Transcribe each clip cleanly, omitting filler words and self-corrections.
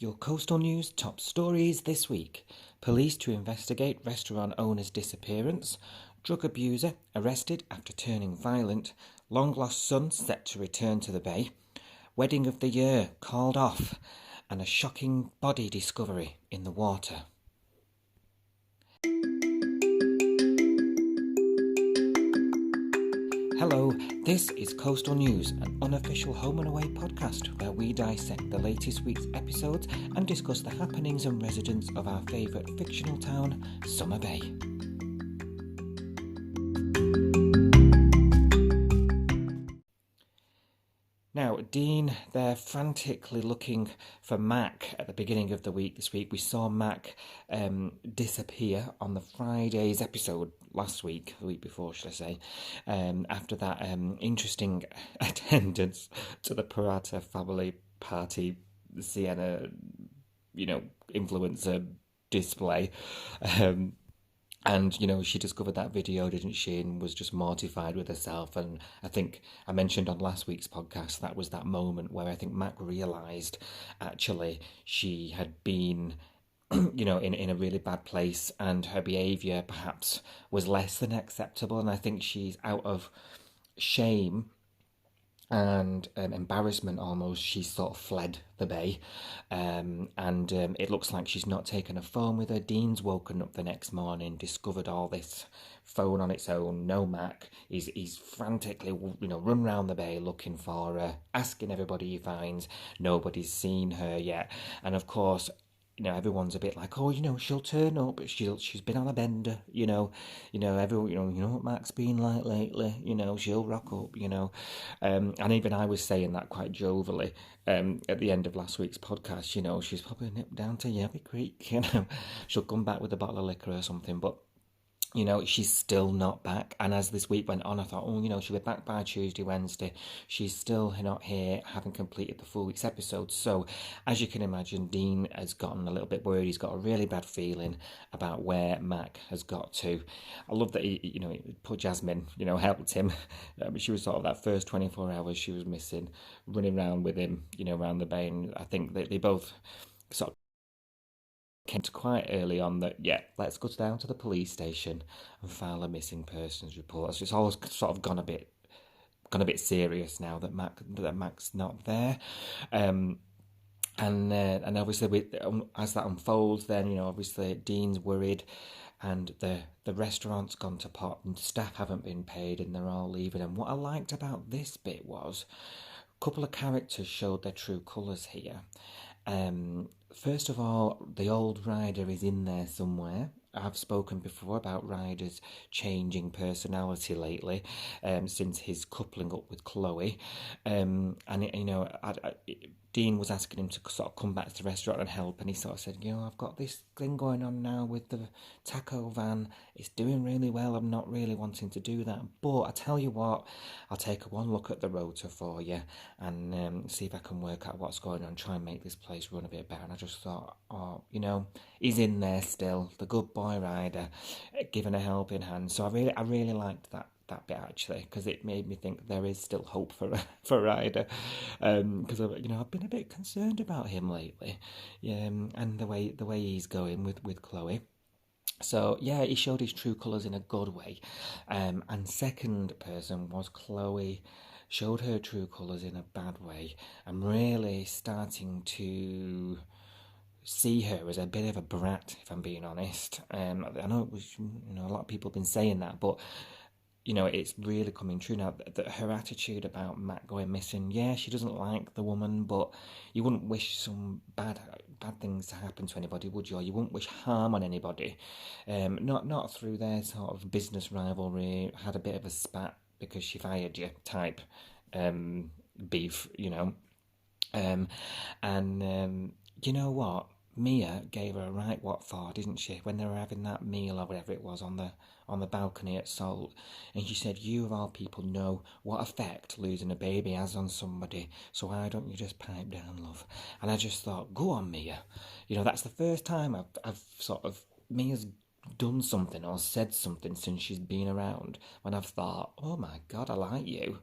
Your Coastal News top stories this week. Police to investigate restaurant owner's disappearance. Drug abuser arrested after turning violent. Long lost son set to return to the bay. Wedding of the year called off. And a shocking body discovery in the water. Hello, this is Coastal News, an unofficial home and away podcast where we dissect the latest week's episodes and discuss the happenings and residents of our favourite fictional town, Summer Bay. Now, Dean, they're frantically looking for Mac at the beginning of the week this week. We saw Mac disappear on the Friday's episode last week, the week before, should I say, after that interesting attendance to the Parata family party, Sienna, influencer display. And, she discovered that video, didn't she, and was just mortified with herself. And I think I mentioned on last week's podcast, that was that moment where I think Mac realised, actually, she had been, in a really bad place, and her behaviour perhaps was less than acceptable. And I think she's out of shame and embarrassment almost, she sort of fled the bay, and it looks like she's not taken a phone with her. Dean's woken up the next morning, discovered all this phone on its own, no Mac. He's frantically run round the bay looking for her, asking everybody he finds. Nobody's seen her yet, and of course, everyone's a bit like, she'll turn up. She's been on a bender, everyone, what Mac's been like lately, she'll rock up, and even I was saying that quite jovially, at the end of last week's podcast, she's probably nipped down to Yabby Creek, she'll come back with a bottle of liquor or something, but she's still not back. And as this week went on, I thought, she'll be back by Tuesday, Wednesday. She's still not here, haven't completed the full week's episode. So, as you can imagine, Dean has gotten a little bit worried. He's got a really bad feeling about where Mac has got to. I love that he poor Jasmine, helped him. She was sort of that first 24 hours she was missing, running around with him, around the bay. And I think that they both sort of came to quite early on that, let's go down to the police station and file a missing persons report. It's all sort of gone a bit serious now that Mac's not there, and obviously as that unfolds, then obviously Dean's worried, and the restaurant's gone to pot, and staff haven't been paid, and they're all leaving. And what I liked about this bit was a couple of characters showed their true colours here. First of all, the old Ryder is in there somewhere. I've spoken before about Ryder's changing personality lately, since his coupling up with Chloe, and Dean was asking him to sort of come back to the restaurant and help, and he sort of said, I've got this thing going on now with the taco van. It's doing really well. I'm not really wanting to do that, but I tell you what, I'll take one look at the rota for you and see if I can work out what's going on, try and make this place run a bit better. And I just thought, he's in there still, the good boy Ryder, giving a helping hand. So I really liked that bit, actually, because it made me think there is still hope for Ryder, because I've been a bit concerned about him lately, and the way he's going with Chloe. So he showed his true colours in a good way, and second person was Chloe. Showed her true colours in a bad way. I'm really starting to see her as a bit of a brat, if I'm being honest. I know it was, a lot of people have been saying that, but it's really coming true now that her attitude about Matt going missing, she doesn't like the woman, but you wouldn't wish some bad things to happen to anybody, would you? Or you wouldn't wish harm on anybody. Not through their sort of business rivalry, had a bit of a spat because she fired you type beef, and you know what? Mia gave her a right what for, didn't she, when they were having that meal or whatever it was on the balcony at Salt, and she said, you of all people know what effect losing a baby has on somebody, so why don't you just pipe down, love? And I just thought, go on, Mia. That's the first time I've sort of, Mia's done something or said something since she's been around when I've thought, oh my God, I like you.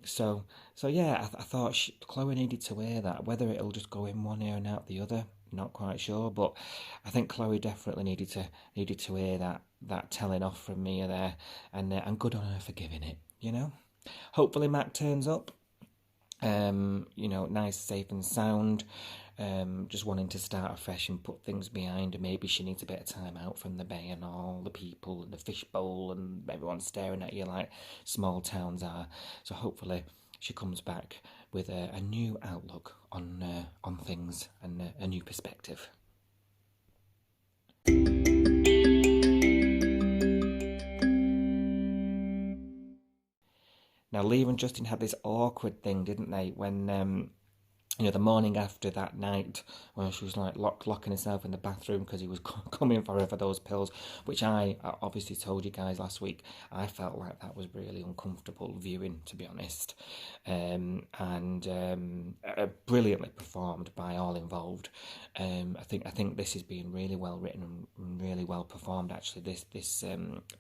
So yeah, I thought Chloe needed to hear that. Whether it'll just go in one ear and out the other, not quite sure. But I think Chloe definitely needed to hear that telling off from Mia there, and good on her for giving it. Hopefully Mac turns up. Nice, safe and sound. Just wanting to start afresh and put things behind her. Maybe she needs a bit of time out from the bay and all the people and the fishbowl and everyone staring at you like small towns are. So hopefully she comes back with a new outlook on things and a new perspective. Now, Leah and Justin had this awkward thing, didn't they, when the morning after that night when she was like locking herself in the bathroom because he was coming for her for those pills, which I obviously told you guys last week. I felt like that was really uncomfortable viewing, to be honest, and brilliantly performed by all involved. I think this is being really well written and really well performed. Actually, this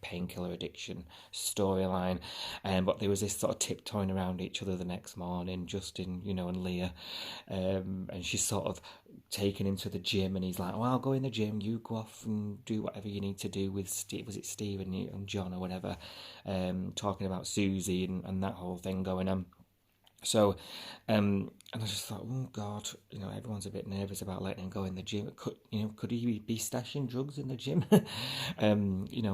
painkiller addiction storyline, but there was this sort of tiptoeing around each other the next morning, Justin, and Leah. And she's sort of taken him to the gym, and he's like, "Oh, I'll go in the gym. You go off and do whatever you need to do with Steve. Was it Steve and John or whatever?" Talking about Susie and that whole thing going on. So, and I just thought, oh God, everyone's a bit nervous about letting him go in the gym. Could he be stashing drugs in the gym?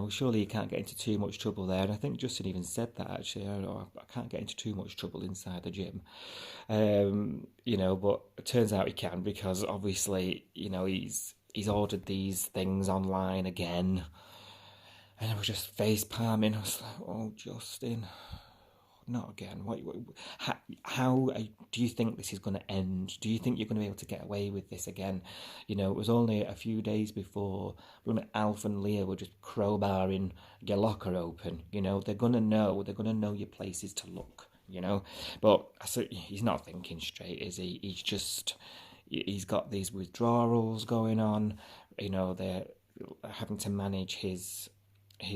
Surely he can't get into too much trouble there. And I think Justin even said that actually. I can't get into too much trouble inside the gym. But it turns out he can, because obviously, he's ordered these things online again. And I was just face palming. I was like, oh, Justin, not again. How do you think this is going to end? Do you think you're going to be able to get away with this again? It was only a few days before when Alf and Leah were just crowbarring your locker open. They're going to know. They're going to know your places to look. But he's not thinking straight, is he? He's got these withdrawals going on. They're having to manage his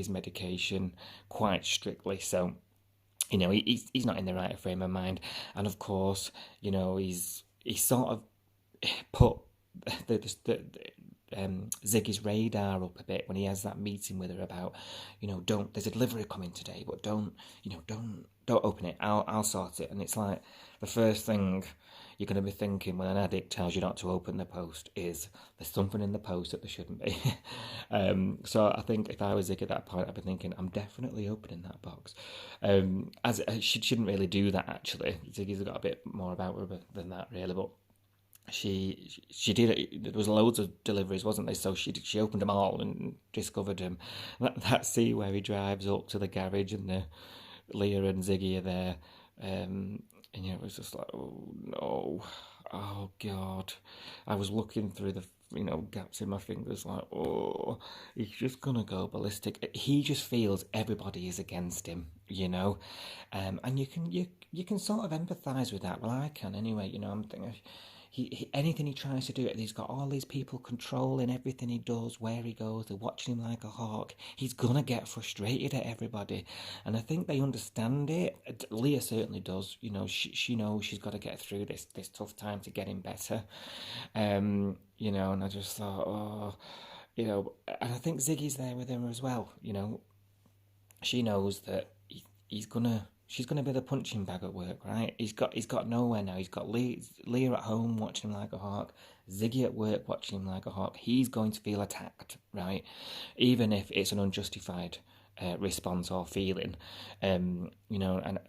medication quite strictly. So, he's not in the right frame of mind. And of course, he's sort of put the Ziggy's radar up a bit when he has that meeting with her about, there's a delivery coming today, but don't open it. I'll sort it. And it's like the first thing you're going to be thinking when an addict tells you not to open the post is there's something in the post that there shouldn't be. So I think if I was Ziggy at that point, I'd be thinking, I'm definitely opening that box. As she shouldn't really do that, actually. Ziggy's got a bit more about her than that, really, but she did it. There was loads of deliveries, wasn't there? So she opened them all and discovered him. That scene where he drives up to the garage and Leah and Ziggy are there, and it was just like, oh no, oh God. I was looking through the gaps in my fingers, like, oh, he's just gonna go ballistic. He just feels everybody is against him, and you can sort of empathise with that. Well, I can anyway. I'm thinking. He anything he tries to do, he's got all these people controlling everything he does, where he goes. They're watching him like a hawk. He's gonna get frustrated at everybody, and I think they understand it. Leah certainly does. She knows she's got to get through this tough time to get him better. And I just thought, oh, and I think Ziggy's there with him as well. She knows that she's gonna be the punching bag at work, right? He's got nowhere now. He's got Leah at home watching him like a hawk, Ziggy at work watching him like a hawk. He's going to feel attacked, right? Even if it's an unjustified response or feeling, and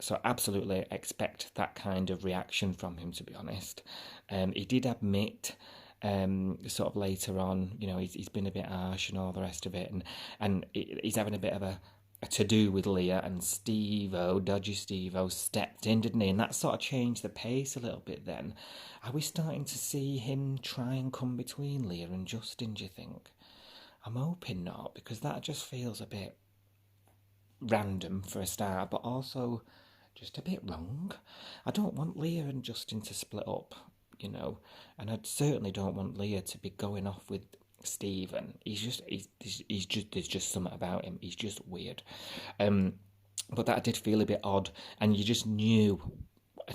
so absolutely expect that kind of reaction from him, to be honest. He did admit sort of later on, he's been a bit harsh and all the rest of it, and he's having a bit of a to-do with Leah, and dodgy Steve-O stepped in, didn't he? And that sort of changed the pace a little bit then. Are we starting to see him try and come between Leah and Justin, do you think? I'm hoping not, because that just feels a bit random for a start, but also just a bit wrong. I don't want Leah and Justin to split up, and I certainly don't want Leah to be going off with Stephen, he's just there's just something about him. He's just weird. Um, but that did feel a bit odd, and you just knew,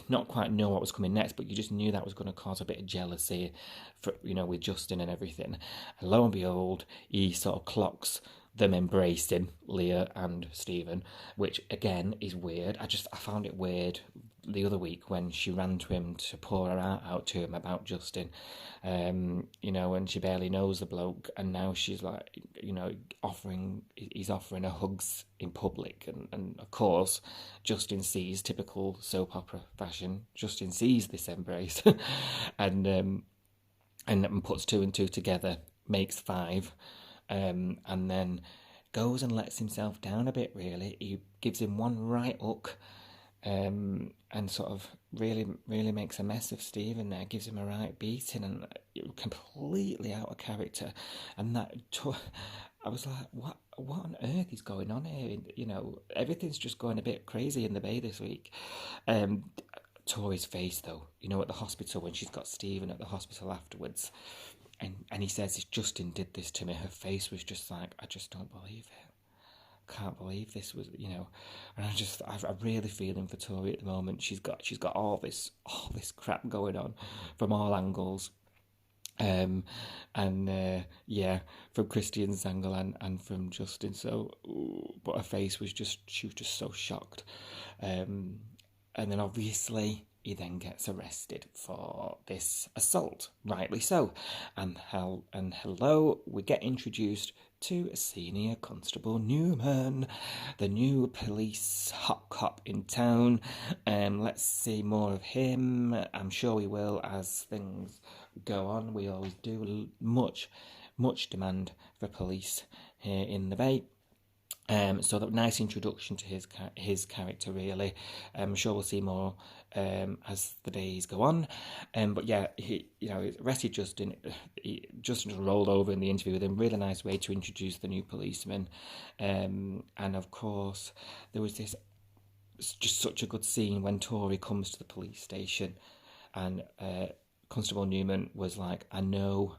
not quite know what was coming next, but you just knew that was going to cause a bit of jealousy, for with Justin and everything. And lo and behold, he sort of clocks them embracing Leah and Stephen, which again is weird. I found it weird the other week when she ran to him to pour her heart out to him about Justin, and she barely knows the bloke, and now she's like, he's offering her hugs in public, and of course, Justin sees, typical soap opera fashion, Justin sees this embrace, and puts two and two together, makes five, and then goes and lets himself down a bit. Really, he gives him one right hook, and sort of really makes a mess of Stephen there, gives him a right beating, and completely out of character. And I was like, what on earth is going on here? Everything's just going a bit crazy in the Bay this week. Tori's face, though, at the hospital, when she's got Stephen at the hospital afterwards, and he says, Justin did this to me, her face was just like, I just don't believe it. Can't believe this was, and I'm really feeling for Tori at the moment. She's got all this crap going on from all angles, from Christian's angle and from Justin. So, but her face she was just so shocked, and then obviously he then gets arrested for this assault, rightly so, and hello, we get introduced to Senior Constable Newman, the new police hot cop in town. Let's see more of him. I'm sure we will as things go on. We always do. Much demand for police here in the Bay. So that nice introduction to his character, really. I'm sure we'll see more as the days go on. But yeah, he arrested Justin. Justin just rolled over in the interview with him. Really nice way to introduce the new policeman. And of course, there was this just such a good scene when Tori comes to the police station, and Constable Newman was like, I know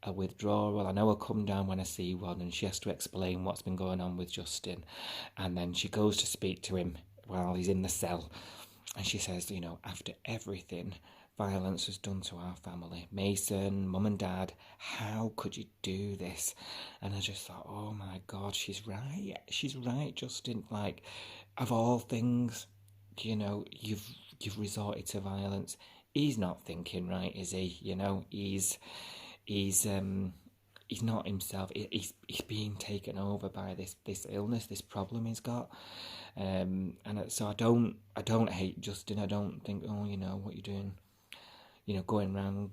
a withdrawal, I know I'll come down when I see one, and she has to explain what's been going on with Justin. And then she goes to speak to him while he's in the cell, and she says, after everything violence has done to our family, Mason, Mum and Dad, how could you do this? And I just thought, oh my God, she's right, Justin. Like, of all things, you've resorted to violence. He's not thinking right, is he? He's not himself. He's being taken over by this illness, this problem he's got. And so I don't hate Justin. I don't think, what you're doing, going around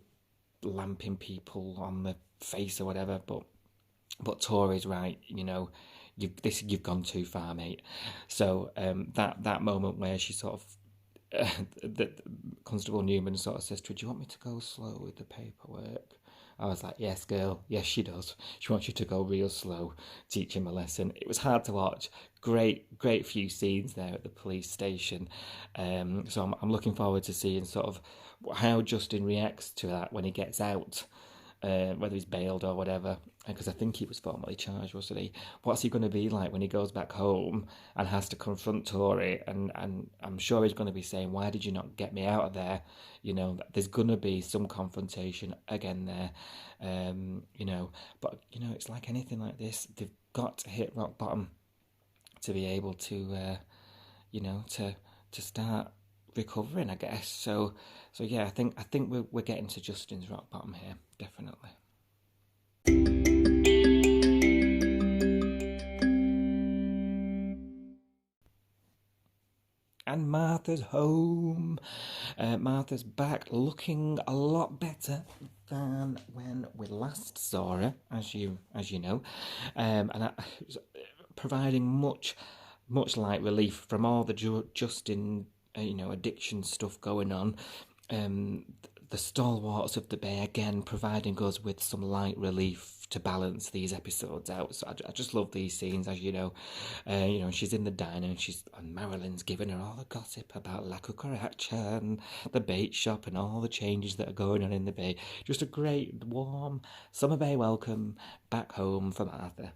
lamping people on the face or whatever. But Tori's right. You've gone too far, mate. So that moment where she sort of. That Constable Newman sort of says to her, do you want me to go slow with the paperwork? I was like, yes, girl. Yes, she does. She wants you to go real slow, teach him a lesson. It was hard to watch. Great few scenes there at the police station. So I'm looking forward to seeing sort of how Justin reacts to that when he gets out, whether he's bailed or whatever. Because I think he was formally charged, wasn't he? What's he going to be like when he goes back home and has to confront Tori? And I'm sure he's going to be saying, why did you not get me out of there? There's going to be some confrontation again there. But, it's like anything like this. They've got to hit rock bottom to be able to, to start recovering, I guess. So yeah, I think we're getting to Justin's rock bottom here, definitely. And Martha's home. Martha's back, looking a lot better than when we last saw her, as you know, and providing much light relief from all the Justin, addiction stuff going on. the stalwarts of the bay, again providing us with some light relief to balance these episodes out. So I just love these scenes, as you know. She's in the diner and Marilyn's giving her all the gossip about La Cucaracha and the bait shop and all the changes that are going on in the bay. Just a great, warm summer bay welcome back home for Martha.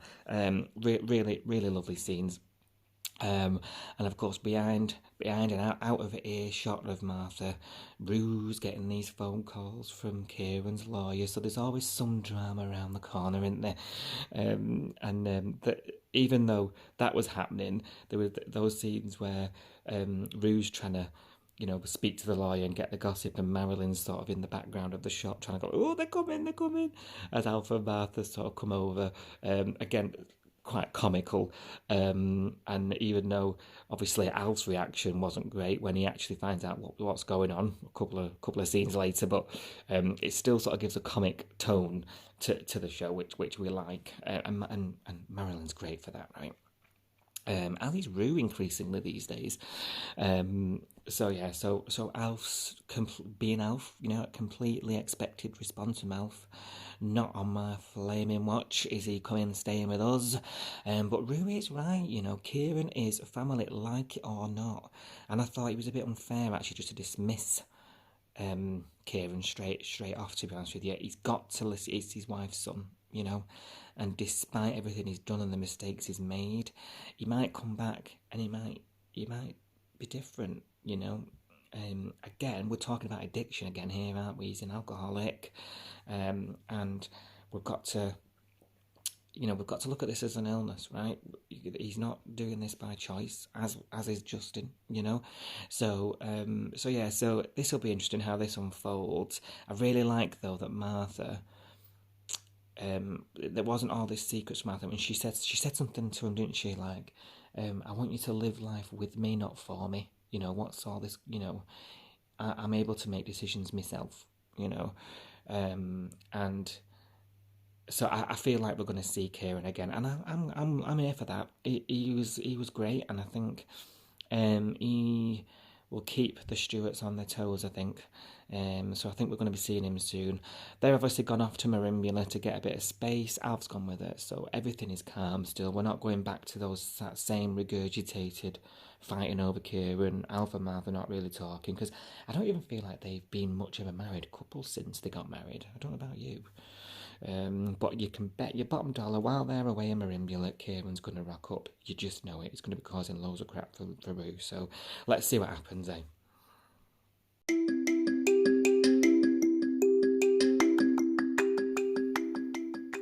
Really, really lovely scenes. And of course, behind and out of earshot of Martha, Rue's getting these phone calls from Kieran's lawyer. So there's always some drama around the corner, isn't there? Even though that was happening, there were those scenes where Rue's trying to, speak to the lawyer and get the gossip, and Marilyn's sort of in the background of the shop trying to go, oh, they're coming, as Alpha and Martha sort of come over. Again, quite comical, and even though obviously Al's reaction wasn't great when he actually finds out what's going on a couple of scenes later, but it still sort of gives a comic tone to the show, which we like, and Marilyn's great for that, right? As is Rue increasingly these days. So Alf's being Alf, a completely expected response from Alf. Not on my flaming watch is he coming and staying with us. But Rue is right, Kieran is family, like it or not. And I thought it was a bit unfair actually just to dismiss Kieran straight off, to be honest with you. He's got to listen, it's his wife's son, and despite everything he's done and the mistakes he's made, he might come back and he might be different, Again, we're talking about addiction again here, aren't we? He's an alcoholic, and we've got to look at this as an illness, right? He's not doing this by choice, as is Justin, So this will be interesting how this unfolds. I really like though that Martha. There wasn't all this secrets from Martha. I mean, she said something to him, didn't she? Like, I want you to live life with me, not for me. What's all this? I'm able to make decisions myself. And so I feel like we're going to see Kieran again, and I'm here for that. He was great, and I think he will keep the Stewarts on their toes, I think. So I think we're going to be seeing him soon. They're obviously gone off to Marimbula to get a bit of space. Alf's gone with it, so everything is calm still. We're not going back to that same regurgitated fighting over Kieran. Alf and Martha not really talking, because I don't even feel like they've been much of a married couple since they got married. I don't know about you. But you can bet your bottom dollar while they're away in Marimbula, Kieran's going to rock up. You just know it. It's going to be causing loads of crap for Rue. So let's see what happens, eh?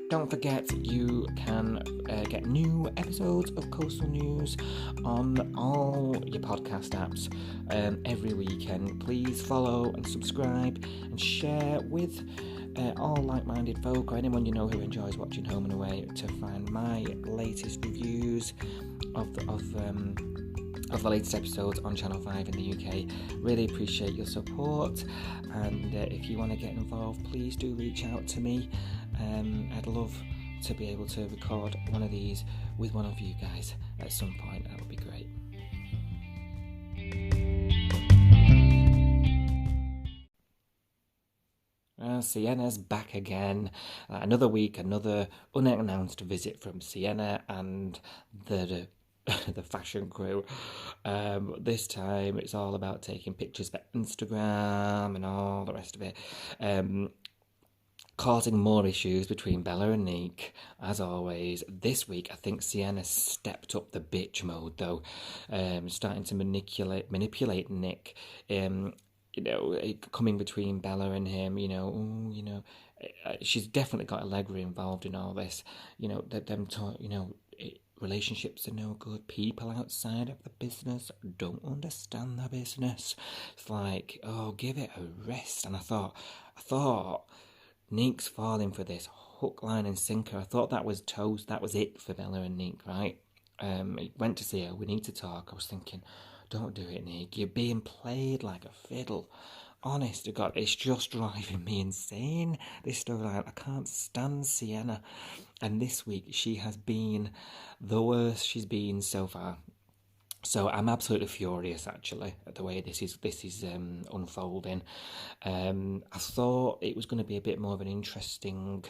Don't forget, you can get new episodes of Coastal News on all your podcast apps every weekend. Please follow and subscribe and share with all like-minded folk or anyone you know who enjoys watching Home and Away to find my latest reviews of the latest episodes on Channel 5 in the UK. Really appreciate your support, and if you want to get involved, please do reach out to me. I'd love to be able to record one of these with one of you guys at some point. That would be great. Sienna's back again. Another week, another unannounced visit from Sienna and the fashion crew. This time it's all about taking pictures for Instagram and all the rest of it. Causing more issues between Bella and Nick, as always. This week, I think Sienna stepped up the bitch mode, though, starting to manipulate Nick. Coming between Bella and him. She's definitely got Allegra involved in all this. Relationships are no good. People outside of the business don't understand the business. It's like, give it a rest. And I thought. Nick's falling for this hook, line and sinker. I thought that was toast. That was it for Bella and Nick, right? He went to see her. We need to talk. I was thinking, don't do it, Nick. You're being played like a fiddle. Honest to God, it's just driving me insane. This storyline, I can't stand Sienna. And this week, she has been the worst she's been so far. So I'm absolutely furious, actually, at the way this is unfolding. I thought it was going to be a bit more of an interesting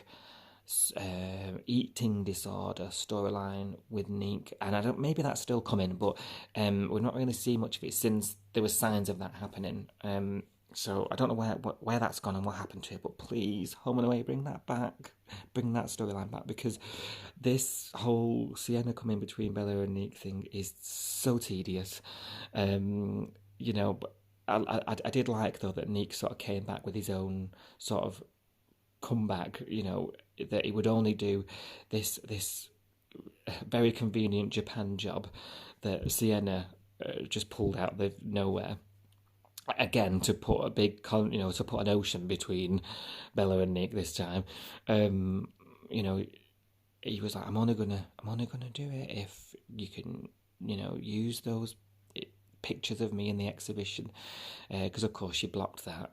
eating disorder storyline with Neek, and I don't. Maybe that's still coming, but we're not really seeing much of it since there were signs of that happening. So I don't know where that's gone and what happened to it, but please, Home and Away, bring that back, bring that storyline back, because this whole Sienna coming between Bella and Nick thing is so tedious. But I did like though that Nick sort of came back with his own sort of comeback. That he would only do this very convenient Japan job that Sienna just pulled out of nowhere again to put to put an ocean between Bella and Nick this time. Um, you know, he was like, I'm only gonna do it if you can, use those pictures of me in the exhibition, because of course she blocked that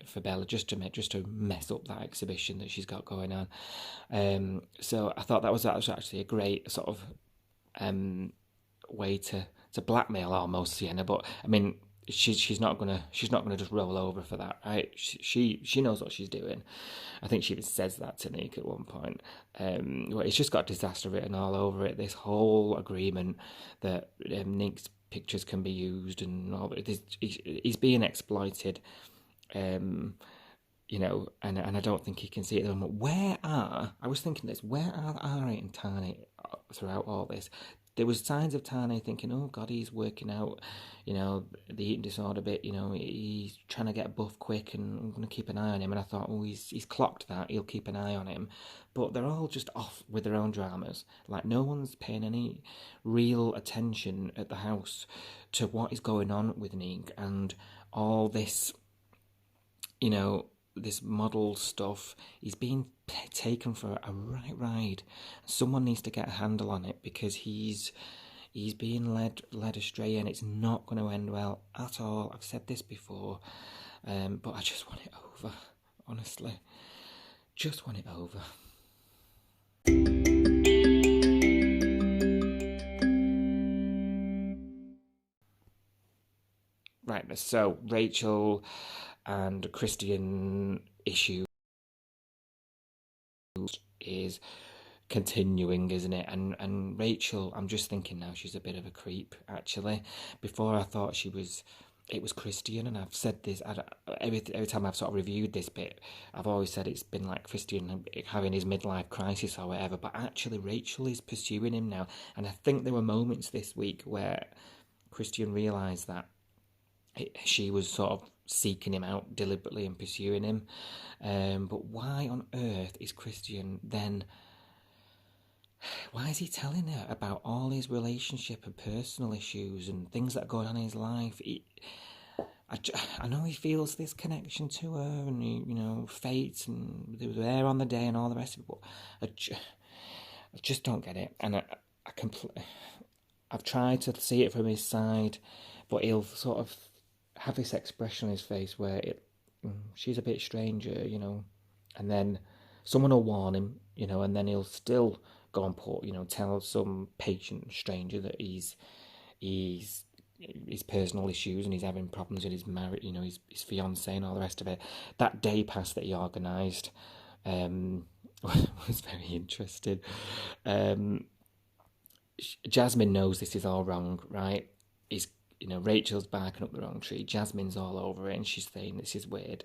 for Bella just to mess up that exhibition that she's got going on. So I thought that was actually a great sort of way to blackmail almost Sienna, but I mean she's not gonna just roll over for that, right? She knows what she's doing. I think she even says that to Nick at one point. Well, it's just got disaster written all over it. This whole agreement that Nick's pictures can be used and all this, he's being exploited. Um, and I don't think he can see it at the moment. I was thinking this, where are Ari and Tani throughout all this? There was signs of Tani thinking, oh God, he's working out, the eating disorder bit, he's trying to get buff quick and I'm going to keep an eye on him. And I thought, oh, he's clocked that, he'll keep an eye on him. But they're all just off with their own dramas. Like, no one's paying any real attention at the house to what is going on with Neek and all this, you know, this model stuff. He's being taken for a right ride. Someone needs to get a handle on it because he's being led astray, and it's not going to end well at all. I've said this before, but I just want it over. Honestly, just want it over. Right, so Rachel and Christian issue is continuing, isn't it? And Rachel, I'm just thinking now she's a bit of a creep. Actually, before I thought it was Christian, and I've said this every time I've sort of reviewed this bit. I've always said it's been like Christian having his midlife crisis or whatever. But actually, Rachel is pursuing him now, and I think there were moments this week where Christian realised that she was sort of seeking him out deliberately and pursuing him. But why on earth is Christian then? Why is he telling her about all his relationship and personal issues and things that are going on in his life? I know he feels this connection to her and, fate, and they were there on the day and all the rest of it, but I just don't get it. And I've tried to see it from his side, but he'll sort of have this expression on his face where she's a bit stranger, and then someone will warn him, and then he'll still go and tell some patient stranger that he's his personal issues and he's having problems with his marriage, his fiance and all the rest of it. That day pass that he organised was very interesting. Jasmine knows this is all wrong, right? Rachel's barking up the wrong tree. Jasmine's all over it, and she's saying this is weird.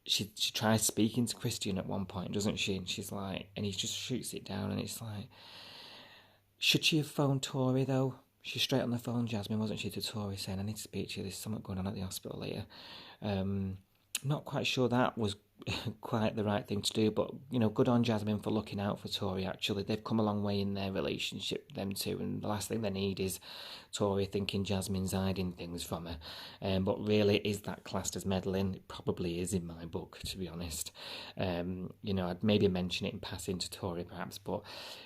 She tries speaking to Christian at one point, doesn't she? And she's like, and he just shoots it down, and it's like, should she have phoned Tori though? She's straight on the phone, Jasmine, wasn't she, to Tori saying, I need to speak to you, there's something going on at the hospital here. Not quite sure that was quite the right thing to do, but good on Jasmine for looking out for Tori. Actually, they've come a long way in their relationship, them two, and the last thing they need is Tori thinking Jasmine's hiding things from her. But really, is that classed as meddling? It probably is in my book, to be honest. I'd maybe mention it in passing to Tori perhaps, but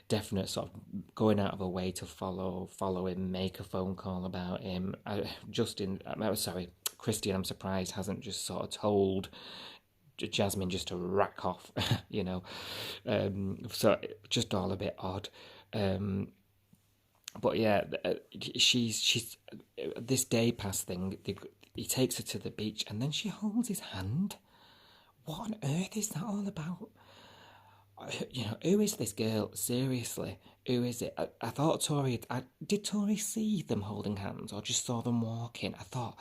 definite sort of going out of a way to follow him, make a phone call about him. Christian, I'm surprised, hasn't just sort of told Jasmine just to rack off, So just all a bit odd. But yeah, she's this day pass thing. He takes her to the beach, and then she holds his hand. What on earth is that all about? Who is this girl? Seriously, who is it? I thought Tori. Did Tori see them holding hands, or just saw them walking? I thought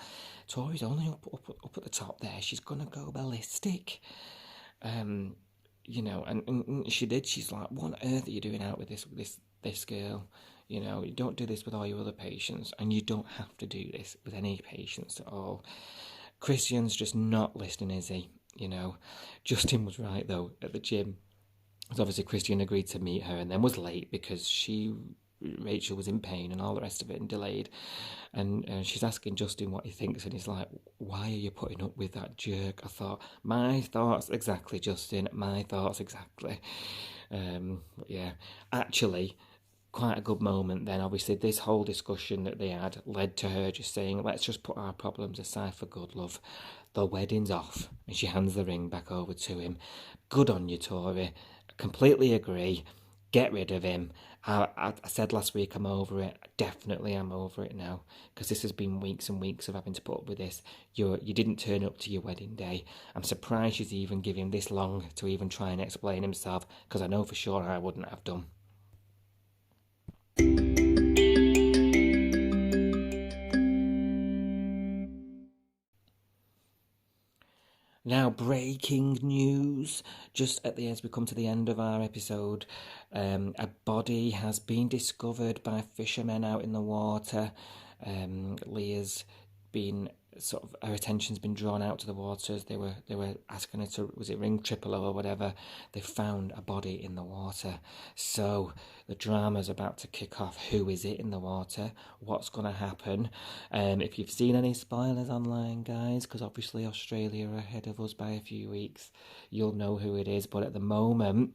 Tori's only up at the top there. She's gonna go ballistic. Um, and she did. She's like, what on earth are you doing out with this girl? You don't do this with all your other patients, and you don't have to do this with any patients at all. Christian's just not listening, is he? Justin was right though at the gym. Because obviously Christian agreed to meet her and then was late because Rachel was in pain and all the rest of it and delayed. And she's asking Justin what he thinks, and he's like, why are you putting up with that jerk? I thought, my thoughts exactly, Justin, my thoughts exactly. But yeah, actually, quite a good moment then. Obviously, this whole discussion that they had led to her just saying, let's just put our problems aside for good, love. The wedding's off. And she hands the ring back over to him. Good on you, Tori. Completely agree. Get rid of him. I said last week I'm over it. Definitely I'm over it now, because this has been weeks and weeks of having to put up with this. You didn't turn up to your wedding day. I'm surprised she's even given him this long to even try and explain himself, because I know for sure I wouldn't have done. Now, breaking news, just as we come to the end of our episode, a body has been discovered by fishermen out in the water. Leah's been her attention's been drawn out to the waters. They were asking her to, was it ring Tripolo or whatever? They found a body in the water. So the drama's about to kick off. Who is it in the water? What's going to happen? If you've seen any spoilers online, guys, because obviously Australia are ahead of us by a few weeks, you'll know who it is. But at the moment,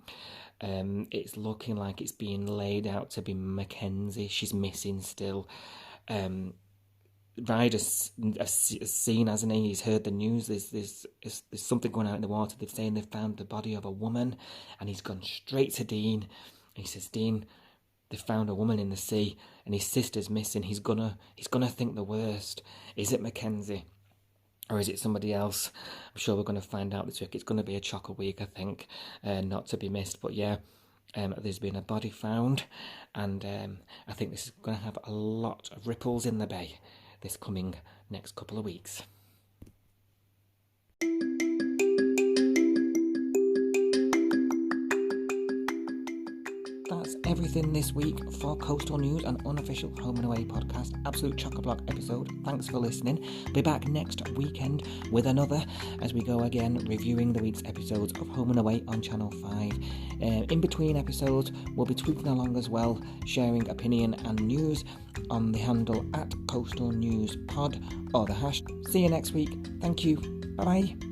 it's looking like it's being laid out to be Mackenzie. She's missing still. Ryder's seen, hasn't he? He's heard the news. There's something going out in the water. They're saying they've found the body of a woman, and he's gone straight to Dean. He says, Dean, they found a woman in the sea, and his sister's missing. He's gonna think the worst. Is it Mackenzie, or is it somebody else? I'm sure we're gonna find out this week. It's gonna be a chocker week, I think, not to be missed. But yeah. There's been a body found, and I think this is going to have a lot of ripples in the bay this coming next couple of weeks. That's everything this week for Coastal News, an unofficial Home and Away podcast. Absolute chock-a-block episode. Thanks for listening. Be back next weekend with another, as we go again reviewing the week's episodes of Home and Away on Channel 5. In between episodes, we'll be tweaking along as well, sharing opinion and news on the handle at Coastal News Pod or the hash. See you next week. Thank you. Bye-bye.